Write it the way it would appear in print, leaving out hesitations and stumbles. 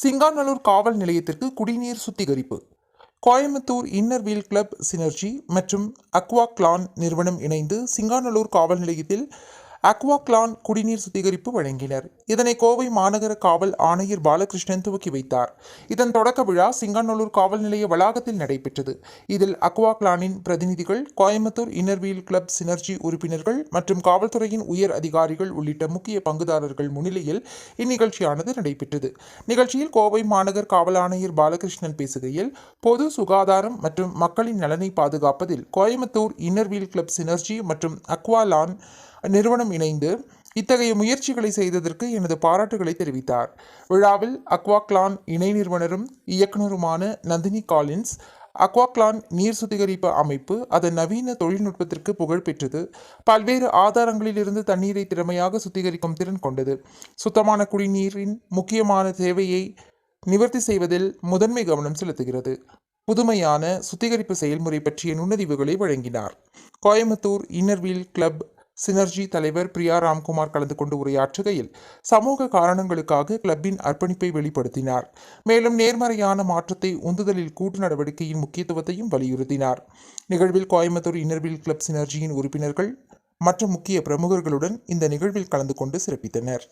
சிங்காநல்லூர் காவல் நிலையத்திற்கு குடிநீர் சுத்திகரிப்பு. Coimbatore inner wheel club synergy மற்றும் அக்வா கிளான் நிறுவனம் இணைந்து சிங்காநல்லூர் காவல் நிலையத்தில் அக்வா கிளான் குடிநீர் சுத்திகரிப்பு வழங்கினர். இதனை கோவை மாநகர காவல் ஆணையர் பாலகிருஷ்ணன் துவக்கி வைத்தார். இதன் தொடக்க விழா சிங்காநல்லூர் காவல் நிலைய வளாகத்தில் நடைபெற்றது. இதில் அக்வா கிளானின் பிரதிநிதிகள், Coimbatore inner wheel club synergy உறுப்பினர்கள் மற்றும் காவல்துறையின் உயர் அதிகாரிகள் உள்ளிட்ட முக்கிய பங்குதாரர்கள் முன்னிலையில் இந்நிகழ்ச்சியானது நடைபெற்றது. நிகழ்ச்சியில் கோவை மாநகர் காவல் ஆணையர் பாலகிருஷ்ணன் பேசுகையில், பொது சுகாதாரம் மற்றும் மக்களின் நலனை பாதுகாப்பதில் Coimbatore inner wheel club synergy மற்றும் அக்வா லான் நிறுவனம் இணைந்து இத்தகைய முயற்சிகளை செய்ததற்கு எனது பாராட்டுகளை தெரிவித்தார். விழாவில் அக்வா கிளான் இணை நிறுவனரும் இயக்குநருமான நந்தினி காலின்ஸ், அக்வா கிளான் நீர் சுத்திகரிப்பு அமைப்பு அதன் நவீன தொழில்நுட்பத்திற்கு புகழ் பெற்றது. பல்வேறு ஆதாரங்களிலிருந்து தண்ணீரை திறமையாக சுத்திகரிக்கும் திறன் கொண்டது. சுத்தமான குடிநீரின் முக்கியமான தேவையை நிவர்த்தி செய்வதில் முதன்மை கவனம் செலுத்துகிறது. புதுமையான சுத்திகரிப்பு செயல்முறை பற்றிய நுண்ணறிவுகளை வழங்கினார். Coimbatore inner wheel club synergy தலைவர் பிரியா ராம்குமார் கலந்து கொண்டு உரையாற்றுகையில், சமூக காரணங்களுக்காக கிளப்பின் அர்ப்பணிப்பை வெளிப்படுத்தினார். மேலும் நேர்மறையான மாற்றத்தை உந்துதலில் கூட்டு நடவடிக்கையின் முக்கியத்துவத்தையும் வலியுறுத்தினார். நிகழ்வில் கோயம்புத்தூர் இன்னர் வீல் கிளப் சினர்ஜியின் உறுப்பினர்கள் மற்றும் முக்கிய பிரமுகர்களுடன் இந்த நிகழ்வில் கலந்து கொண்டு சிறப்பித்தனர்.